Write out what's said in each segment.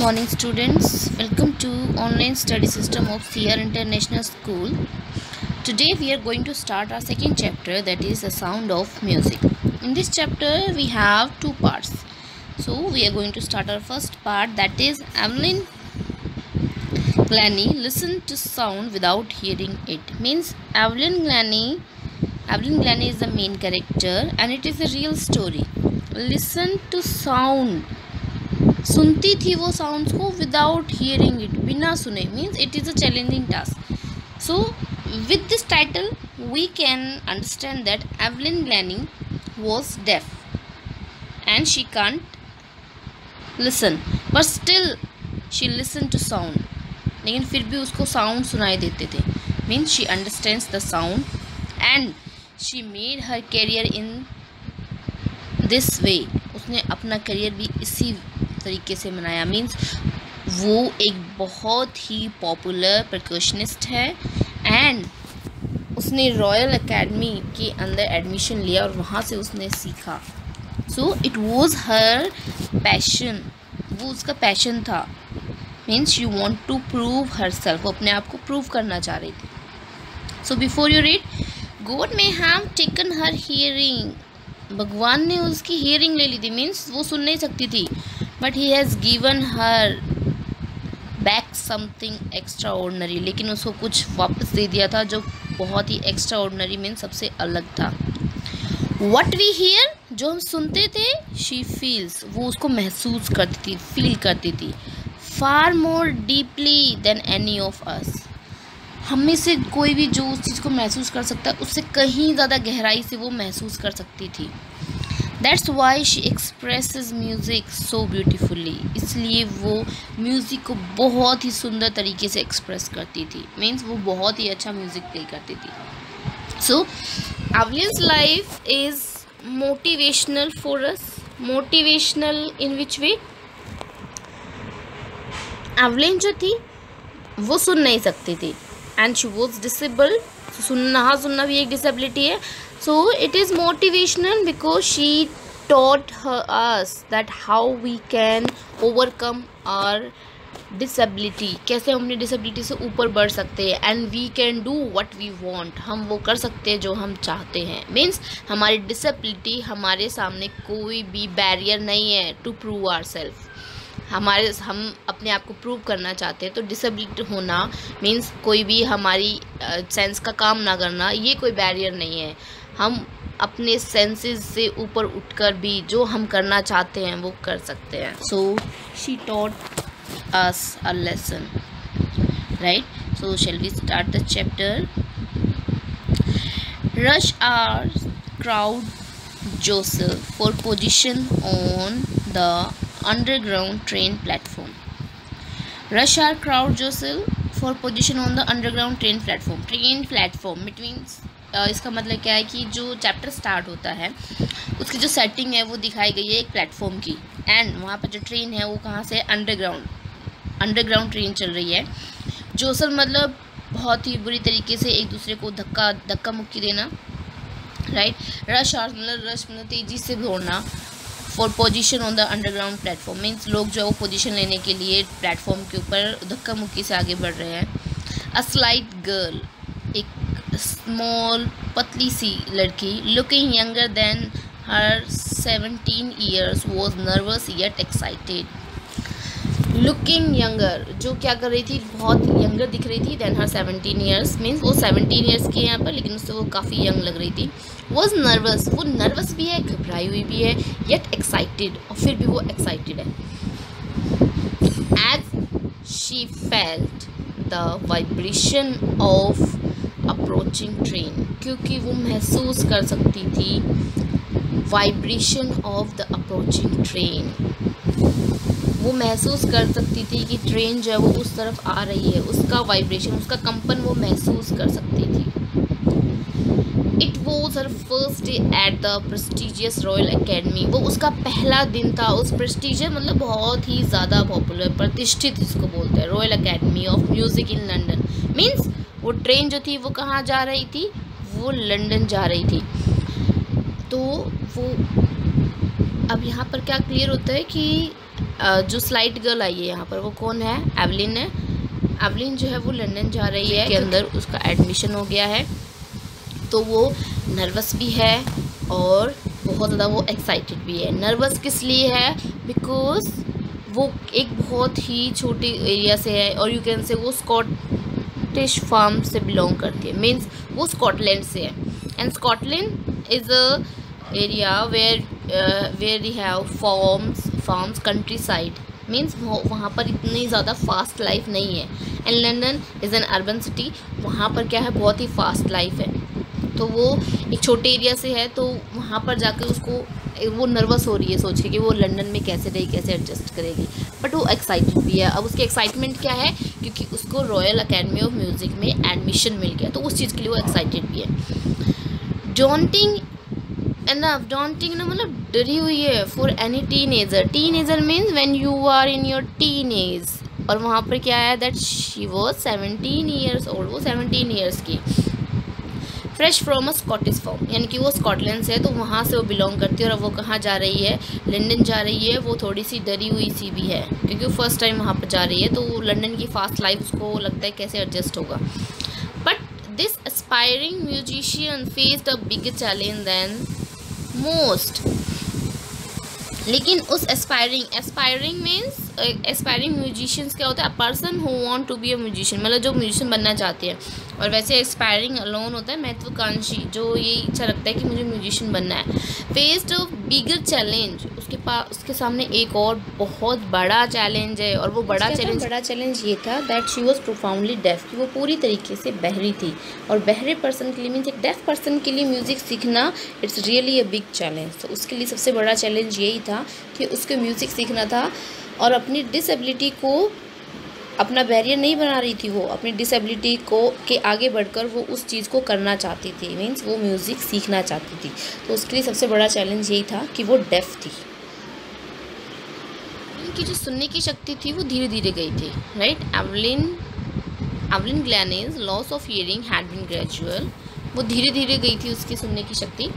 morning students, welcome to online study system of CR International School. Today we are going to start our second chapter, that is the sound of music. In this chapter we have two parts. So we are going to start our first part, that is Evelyn Glennie listen to sound without hearing it. Means Evelyn Glennie is the main character and it is a real story. Listen to sound, सुनती थी वो sounds को without hearing it, बिना सुने. Means it is a challenging task. So with this title we can understand that Evelyn Glennie was deaf and she can't listen, but still she listen to sound. लेकिन फिर भी उसको sound सुनाई देते थे. Means she understands the sound and she made her career in this way. उसने अपना career भी इसी तरीके से बनाया. मीन्स वो एक बहुत ही पॉपुलर परकशनिस्ट है एंड उसने रॉयल एकेडमी के अंदर एडमिशन लिया और वहाँ से उसने सीखा. So it was her passion, वो उसका पैशन था. Means you want to prove herself, वो अपने आप को प्रूव करना चाह रही थी. So before you read, god may have taken her hearing, भगवान ने उसकी हियरिंग ले ली थी. मीन्स वो सुन नहीं सकती थी, but he has given her back something extra ordinary. लेकिन उसको कुछ वापस दे दिया था जो बहुत ही एक्स्ट्रा ऑर्डनरी, मीन्स सबसे अलग था. वट वी हियर, जो हम सुनते थे, शी फील्स, वो उसको महसूस करती थी, फील करती थी. Far more deeply than any of us, हम में से कोई भी जो उस चीज़ को महसूस कर सकता है उससे कहीं ज़्यादा गहराई से वो महसूस कर सकती थी. That's why she expresses music so beautifully, इसलिए वो म्यूज़िक को बहुत ही सुंदर तरीके से एक्सप्रेस करती थी. मीन्स वो बहुत ही अच्छा म्यूज़िक प्ले करती थी. So Evelyn's life is motivational for us. Motivational in which way? Evelyn जो थी वो सुन नहीं सकती थी एंड शी वॉज डिसेबल्ड. सुनना भी एक डिसेबिलिटी है. So it is motivational because she taught us that how we can overcome our disability, कैसे हम अपनी डिसेबिलिटी से ऊपर बढ़ सकते हैं. And we can do what we want, हम वो कर सकते हैं जो हम चाहते हैं. मीन्स हमारी डिसेबिलिटी, हमारे सामने कोई भी बैरियर नहीं है टू प्रूव आवर सेल्फ. हम अपने आप को प्रूव करना चाहते हैं तो डिसेबिलिटी होना मीन्स कोई भी हमारी सेंस का काम ना करना, ये कोई बैरियर नहीं है. हम अपने सेंसेस से ऊपर उठकर भी जो हम करना चाहते हैं वो कर सकते हैं. So she taught us a lesson, right? So shall we start the chapter. Rush hour crowd जोसेफ for position on the underground train platform. Rush hour crowd Joseph for position on the underground train platform. Train platform it means इसका मतलब क्या है कि जो chapter start होता है उसकी जो सेटिंग है वो दिखाई गई है एक प्लेटफॉर्म की. एंड वहाँ पर जो ट्रेन है वो कहाँ से? अंडरग्राउंड ट्रेन चल रही है. जोसेफ मतलब बहुत ही बुरी तरीके से एक दूसरे को धक्का मुक्की देना, राइट? रश आवर मतलब रश मतलब तेज़ी से दौड़ना. For position on the underground platform means लोग जो है वो पोजिशन लेने के लिए प्लेटफॉर्म के ऊपर धक्का मुक्की से आगे बढ़ रहे हैं. अ स्लाइट गर्ल, एक स्मॉल पतली सी लड़की, looking younger than her 17 years was nervous yet excited. Looking younger, जो क्या कर रही थी, बहुत यंगर दिख रही थी देन हर 17 years. मीन्स वो 17 years की है यहाँ पर, लेकिन उससे वो काफ़ी यंग लग रही थी. वॉज नर्वस, वो नर्वस भी है, घबराई हुई भी है, येट एक्साइटेड, और फिर भी वो एक्साइटेड है. As she felt the vibration of approaching train, क्योंकि वो महसूस कर सकती थी vibration of the approaching train. वो महसूस कर सकती थी कि ट्रेन जो है वो उस तरफ आ रही है, उसका वाइब्रेशन, उसका कंपन वो महसूस कर सकती थी. It was her first day at the prestigious royal academy, वो उसका पहला दिन था उस प्रेस्टिजियस मतलब बहुत ही ज़्यादा पॉपुलर, प्रतिष्ठित जिसको बोलते हैं, royal academy of music in London. Means वो ट्रेन जो थी वो कहाँ जा रही थी? वो लंदन जा रही थी. तो वो अब यहाँ पर क्या क्लियर होता है कि जो स्लाइड गर्ल आई है यहाँ पर वो कौन है, एवलिन है। एवलिन जो है वो लंदन जा रही है, के अंदर उसका एडमिशन हो गया है, तो वो नर्वस भी है और बहुत ज़्यादा वो एक्साइटेड भी है। नर्वस किस लिए है, बिकॉज वो एक बहुत ही छोटे एरिया से है और यू कैन से वो स्कॉटिश फार्म से बिलोंग करती है, मीन्स वो स्कॉटलैंड से है। And Scotland is a area where we have farms country side, means वहाँ पर इतनी ज़्यादा फास्ट लाइफ नहीं है। And London is an urban city, वहाँ पर क्या है, बहुत ही फास्ट लाइफ है। तो वो एक छोटे एरिया से है, तो वहाँ पर जाकर उसको वो नर्वस हो रही है सोच के कि वो लंदन में कैसे रही, कैसे एडजस्ट करेगी, बट वो एक्साइटेड भी है। अब उसकी एक्साइटमेंट क्या है, क्योंकि उसको रॉयल अकेडमी ऑफ म्यूज़िक में एडमिशन मिल गया, तो उस चीज़ के लिए वो एक्साइटेड भी है। डॉन्टिंग ना मतलब डरी हुई है for any teenager. Teenager means when you are in your teenage, और वहाँ पर क्या है, that she was 17 years old, वो 17 ईयर्स की, fresh from a Scottish farm, यानी कि वो स्कॉटलैंड से है, तो वहाँ से वो बिलोंग करती है। और अब वो कहाँ जा रही है, लंदन जा रही है। वो थोड़ी सी डरी हुई सी भी है, क्योंकि वो फर्स्ट टाइम वहाँ पर जा रही है, तो लंदन की फास्ट लाइफ उसको लगता है कैसे एडजस्ट होगा। But this aspiring musician faced a bigger challenge than most. लेकिन उस एस्पायरिंग मीन्स एस्पायरिंग म्यूजिशियंस क्या होता है, a person who want to be a musician, मतलब जो म्यूजिशियन बनना चाहते हैं। और वैसे एस्पायरिंग अलोन होता है महत्वाकांक्षी, जो ये इच्छा रखता है कि मुझे म्यूजिशियन बनना है। फेस्ड अ बिगर चैलेंज, उसके सामने एक और बहुत बड़ा चैलेंज है, और वो बड़ा चैलेंज ये था that she was profoundly deaf, कि वो पूरी तरीके से बहरी थी। और बहरे पर्सन के लिए मीन्स एक डेफ पर्सन के लिए म्यूज़िक सीखना it's really a big challenge. तो उसके लिए सबसे बड़ा चैलेंज यही था कि उसको म्यूज़िक सीखना था, और अपनी डिसेबिलिटी को अपना बैरियर नहीं बना रही थी, वो अपनी डिसेबिलिटी को के आगे बढ़कर वो उस चीज़ को करना चाहती थी, मीन्स वो म्यूज़िक सीखना चाहती थी। तो उसके लिए सबसे बड़ा चैलेंज यही था कि वो डेफ थी। उनकी जो सुनने की शक्ति थी वो धीरे धीरे गई थी, right. Evelyn Glennie's loss of hearing had been gradual, वो धीरे धीरे गई थी उसकी सुनने की शक्ति।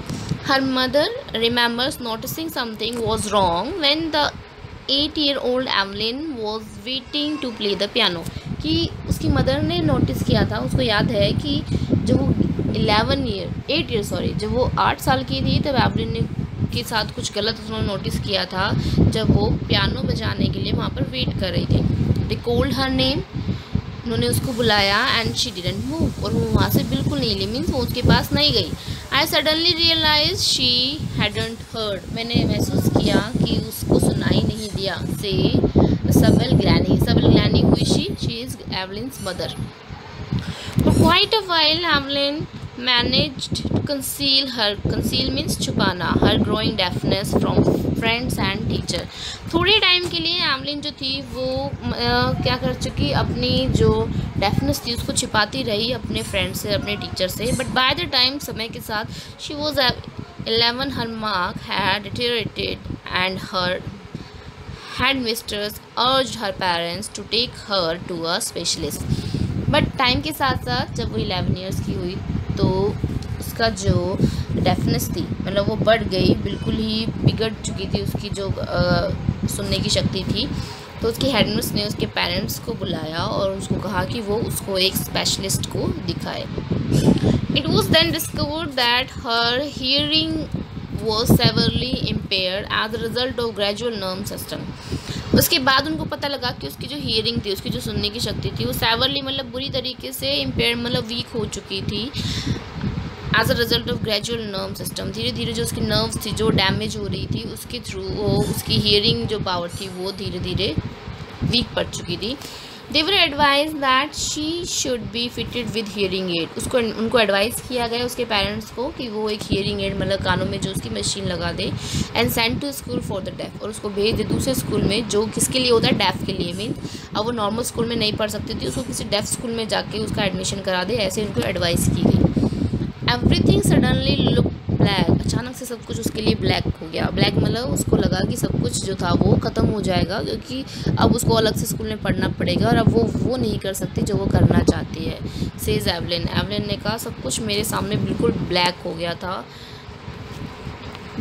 Her mother remembers noticing something was wrong when the 8-year-old Evelyn was waiting to play the piano, कि उसकी मदर ने नोटिस किया था, उसको याद है कि जब वो जब वो 8 साल की थी, तब एवलिन ने के साथ कुछ गलत उन्होंने नोटिस किया था, जब वो पियानो बजाने के लिए वहाँ पर वेट कर रही थी। दे कॉल्ड हर नेम, उन्होंने उसको बुलाया, एंड शी डिडंट मूव, और वो वहाँ से बिल्कुल नहीं हिली, मीन्स वो उसके पास नहीं गई। I suddenly realize she hadn't heard, मैंने महसूस किया कि उसको सुनाई नहीं दिया। से सबल ग्रैनी हुई she is Evelyn's mother. For quite a while, Evelyn managed to conceal means छुपाना, her growing deafness from friends and teacher। थोड़े टाइम के लिए एवलिन जो थी वो क्या कर चुकी, अपनी जो डेफनेस थी उसको छिपाती रही अपने फ्रेंड से, अपने टीचर से। बट बाय द टाइम, समय के साथ, she was 11, her mark had deteriorated and her headmistress urged her parents to take her to a specialist। But time के साथ साथ जब वो 11 ईयर्स की हुई तो उसका जो डेफनेस थी मतलब वो बढ़ गई, बिल्कुल ही बिगड़ चुकी थी उसकी जो सुनने की शक्ति थी। तो उसकी हेडमिस्ट्रेस ने उसके पेरेंट्स को बुलाया और उसको कहा कि वो उसको एक स्पेशलिस्ट को दिखाए। It was then discovered that her hearing was severely impaired as a result of gradual nerve system. उसके बाद उनको पता लगा कि उसकी जो हियरिंग थी, उसकी जो सुनने की शक्ति थी, वो सेवरली मतलब बुरी तरीके से इम्पेयर मतलब वीक हो चुकी थी as a result of gradual nerve system. धीरे धीरे जो उसकी नर्व्स थी जो डैमेज हो रही थी उसके थ्रू वो उसकी हियरिंग जो पावर थी वो धीरे धीरे वीक पड़ चुकी थी। They were advised that she should be fitted with hearing aid. उनको एडवाइस किया गया उसके पेरेंट्स को कि वो एक हियरिंग एड मतलब कानों में जो उसकी मशीन लगा दे, and send to school for the deaf, और उसको भेज दे दूसरे स्कूल में जो किसके लिए होता है, डेफ के लिए। मीन अब वो नॉर्मल स्कूल में नहीं पढ़ सकती थी, उसको किसी डेफ स्कूल में जाके उसका एडमिशन करा दे, ऐसे उनको एडवाइस की गई। एवरीथिंग सडनली लुक ब्लैक, अचानक से सब कुछ उसके लिए ब्लैक हो गया। ब्लैक मतलब उसको लगा कि सब कुछ जो था वो ख़त्म हो जाएगा, क्योंकि अब उसको अलग से स्कूल में पढ़ना पड़ेगा और अब वो नहीं कर सकती जो वो करना चाहती है। सेज एवलिन ने कहा सब कुछ मेरे सामने बिल्कुल ब्लैक हो गया था,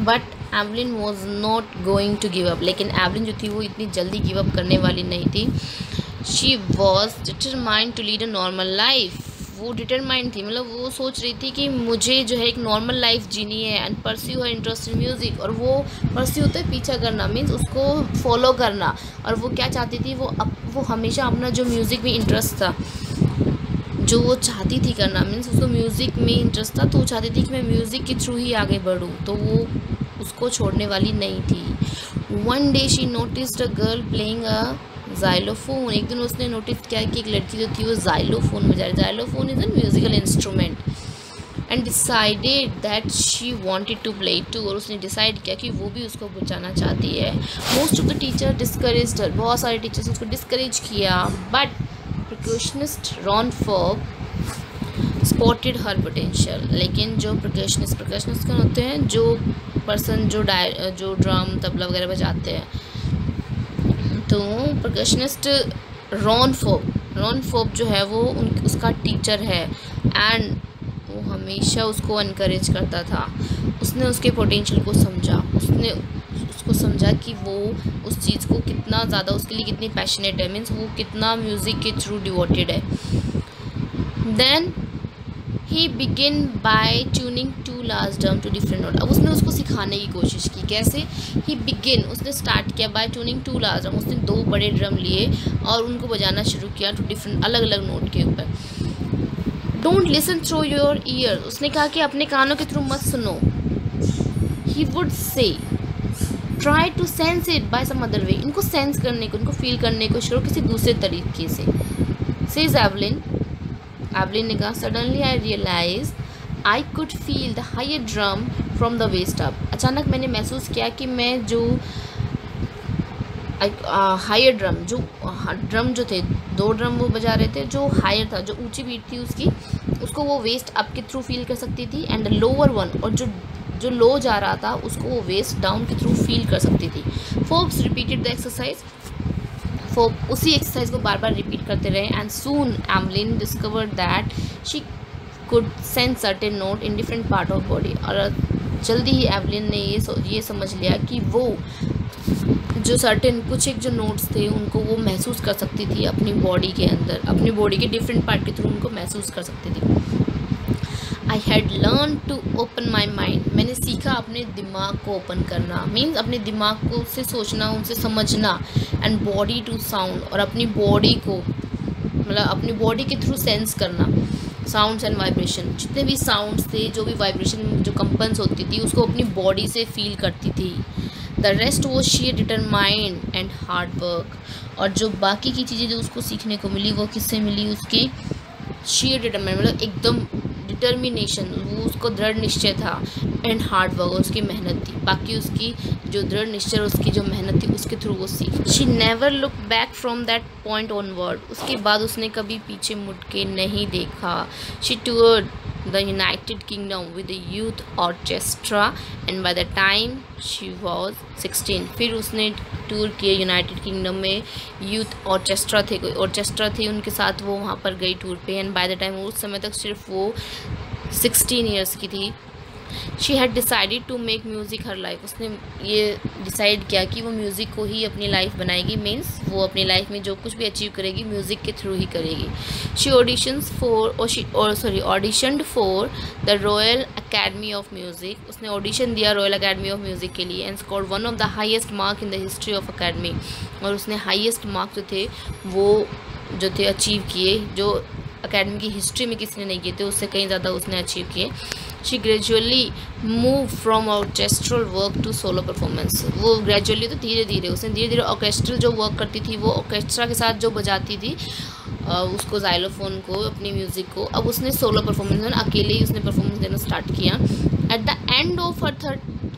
but Evelyn was not going to give up, लेकिन एवलिन जो थी वो इतनी जल्दी गिव अप करने वाली नहीं थी। She was determined to lead a normal life, वो डिटरमाइंड थी, मतलब वो सोच रही थी कि मुझे जो है एक नॉर्मल लाइफ जीनी है। And pursue her interest in music, और वो परस्यू होता है पीछा करना, मीन्स उसको फॉलो करना। और वो क्या चाहती थी, वो हमेशा अपना जो म्यूज़िक में इंटरेस्ट था, जो वो चाहती थी करना, मीन्स उसको म्यूज़िक में इंटरेस्ट था, तो वो चाहती थी कि मैं म्यूज़िक के थ्रू ही आगे बढ़ूँ, तो वो उसको छोड़ने वाली नहीं थी। One day she noticed a girl playing a xylophone, एक दिन उसने नोटिस किया कि एक लड़की जो थी वो ज़ाइलोफोन बजा रही। Xylophone is a musical instrument. And decided that she wanted to play too, और उसने डिसाइड किया कि वो भी उसको बजाना चाहती है। Most of the teacher discouraged her, बहुत सारे टीचर्स उसको डिस्करेज किया, बट percussionist रॉन फॉब स्पॉटेड हर पोटेंशियल। लेकिन जो परकशनिस्ट कौन होते हैं, जो पर्सन जो ड्रम तबला वगैरह बजाते हैं, तो परकशनिस्ट रॉन फॉब जो है वो उसका टीचर है। एंड वो हमेशा उसको इनकरेज करता था। उसने उसके पोटेंशियल को समझा, उसने उसको समझा कि वो उस चीज़ को कितना ज़्यादा, उसके लिए कितनी पैशनेट है, मीन्स वो कितना म्यूज़िक के थ्रू डिवोटेड है। Then he begin by tuning two last drum to different note. अब उसने उसको सिखाने की कोशिश की, कैसे? ही बिगिन, उसने स्टार्ट किया by tuning two last drum, उसने 2 बड़े ड्रम लिए और उनको बजाना शुरू किया टू डिफरेंट, अलग अलग नोट के ऊपर। Don't listen through your ear, उसने कहा कि अपने कानों के थ्रू मत सुनो। ही वुड से try to sense it by some other way, इनको सेंस करने को, इनको फील करने को शुरू किसी दूसरे तरीके से। सेज एवलिन ने कहा, suddenly I realise I could feel the higher drum from the waist up. अचानक मैंने महसूस किया कि मैं जो हायर ड्रम जो थे, 2 ड्रम वो बजा रहे थे, जो हायर था, जो ऊंची बीट थी उसकी, उसको वो वेस्ट अप के थ्रू फील कर सकती थी। एंड द लोअर वन, और जो लो जा रहा था उसको वो वेस्ट डाउन के थ्रू फील कर सकती थी। फोर्ब्स रिपीटेड द एक्सरसाइज, फोर्ब उसी एक्सरसाइज को बार बार रिपीट करते रहे। And soon Evelyn discovered that she could sense certain note in different part of body, और जल्दी ही एवलिन ने ये समझ लिया कि वो जो सर्टेन कुछ एक जो नोट्स थे उनको वो महसूस कर सकती थी अपनी बॉडी के अंदर, अपनी बॉडी के डिफरेंट पार्ट के थ्रू उनको महसूस कर सकती थी। I had learn to open my mind, मैंने सीखा अपने दिमाग को ओपन करना, मीन्स अपने दिमाग को से सोचना, उनसे समझना। एंड बॉडी टू साउंड, और अपनी बॉडी को, मतलब अपनी बॉडी के थ्रू सेंस करना साउंड्स एंड वाइब्रेशन, जितने भी साउंड्स थे, जो भी वाइब्रेशन, जो कंपन्स होती थी, उसको अपनी बॉडी से फील करती थी। द रेस्ट वो share determined and hard work, और जो बाकी की चीज़ें जो उसको सीखने को मिली वो किससे मिली? उसके शेयर डिटरमाइंड, मतलब एकदम डिटर्मिनेशन, वो उसको दृढ़ निश्चय था, एंड हार्ड वर्क, उसकी मेहनत थी। बाकी उसकी जो दृढ़ निश्चय, उसकी जो मेहनत थी, उसके थ्रू वो सीख। She never look back from that point onward, उसके बाद उसने कभी पीछे मुड़ के नहीं देखा। She toured the United Kingdom with the youth orchestra and by the time she was 16, फिर उसने टूर किए यूनाइटेड किंगडम में, यूथ ऑर्केस्ट्रा थे, कोई ऑर्केस्ट्रा थी उनके साथ, वो वहाँ पर गई टूर पे। एंड बाय द टाइम, उस समय तक सिर्फ वो 16 ईयर्स की थी। She had decided to make music her life, उसने ये डिसाइड किया कि वो म्यूज़िक को ही अपनी लाइफ बनाएगी, मीन्स वो अपनी लाइफ में जो कुछ भी अचीव करेगी म्यूज़िक के थ्रू ही करेगी। She auditioned for the royal academy of music, उसने ऑडिशन दिया रॉयल अकेडमी ऑफ म्यूज़िक के लिए। And scored one of the highest mark in the history of academy, और उसने हाइस्ट मार्क जो थे अचीव किए, जो अकेडमी की हिस्ट्री में किसी ने नहीं किए थे, उससे कहीं ज़्यादा उसने अचीव किए। She gradually move from orchestral work to solo performance, वो ग्रेजुअली तो धीरे धीरे उसने ऑर्केस्ट्रल जो वर्क करती थी, वो ऑर्केस्ट्रा के साथ जो बजाती थी उसको, ज़ाइलोफोन को, अपनी म्यूज़िक को, अब उसने सोलो परफॉर्मेंस, अकेले ही उसने परफॉर्मेंस देना स्टार्ट किया। At the end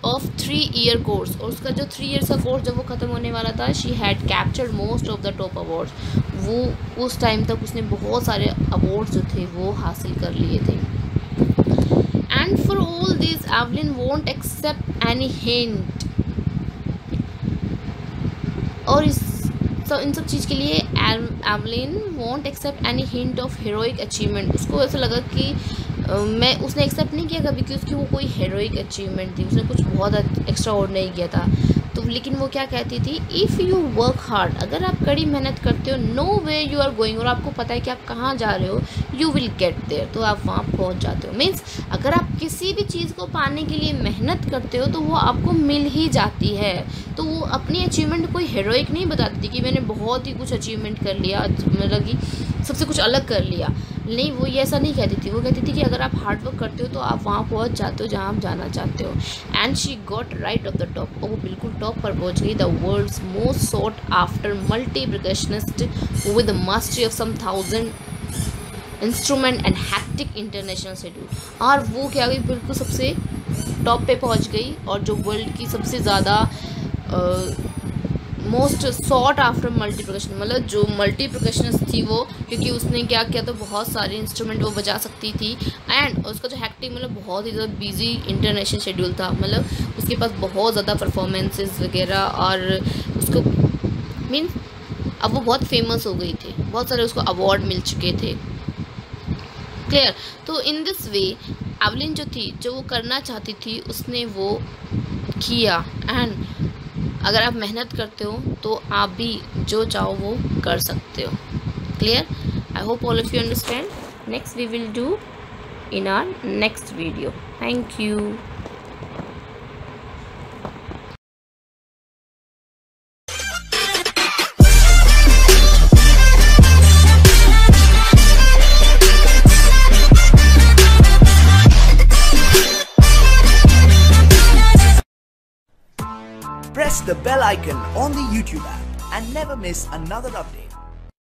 of 3 year course, और उसका जो 3 ईयर्स का कोर्स जब वो ख़त्म होने वाला था, she had captured most of the top awards, वो उस टाइम तक उसने बहुत सारे अवार्ड्स जो थे वो हासिल कर लिए थे। And for all this Evelyn won't accept any hint, और इन सब चीज़ के लिए Evelyn won't accept any hint of heroic achievement, उसको ऐसा लगा कि मैं उसने एक्सेप्ट नहीं किया कभी कि उसकी वो कोई हेरोइक अचीवमेंट थी, उसने कुछ बहुत एक्स्ट्रा ऑर्डिनरी किया था। तो लेकिन वो क्या कहती थी, इफ़ यू वर्क हार्ड, अगर आप कड़ी मेहनत करते हो, no way you are going, और आपको पता है कि आप कहाँ जा रहे हो, यू विल गेट देयर, तो आप वहाँ पहुँच जाते हो। मीन्स अगर आप किसी भी चीज़ को पाने के लिए मेहनत करते हो तो वो आपको मिल ही जाती है। तो वो अपनी अचीवमेंट कोई हेरोइक नहीं बताती थी कि मैंने बहुत ही कुछ अचीवमेंट कर लिया, मतलब कि सबसे कुछ अलग कर लिया, नहीं, वो ये ऐसा नहीं कहती थी। वो कहती थी कि अगर आप हार्ड वर्क करते हो तो आप वहाँ पहुँच जाते हो जहाँ आप जाना चाहते हो। And she got right of the top, और वो बिल्कुल टॉप पर पहुँच गई। The world's most sought after multi percussionist with mastery of some 1000 instrument and hectic international schedule. और वो क्या गई, बिल्कुल सबसे टॉप पे पहुँच गई, और जो वर्ल्ड की सबसे ज़्यादा most sought after multi percussion, मतलब जो मल्टी परकशनिस्ट थी वो, क्योंकि उसने क्या किया, तो बहुत सारे इंस्ट्रूमेंट वो बजा सकती थी। एंड उसका जो हैक्टिक, मतलब बहुत ही ज़्यादा बिजी इंटरनेशनल शेड्यूल था, मतलब उसके पास बहुत ज़्यादा परफॉर्मेंसेस वगैरह, और उसको मीन्स अब वो बहुत फेमस हो गई थी, बहुत सारे उसको अवार्ड मिल चुके थे। क्लियर। तो इन दिस वे एवलिन जो थी, जो वो करना चाहती थी, उसने वो किया। एंड अगर आप मेहनत करते हो तो आप भी जो चाहो वो कर सकते हो। Clear. I hope all of you understand. Next we will do in our next video. Thank you. Press the bell icon on the YouTube app and never miss another update.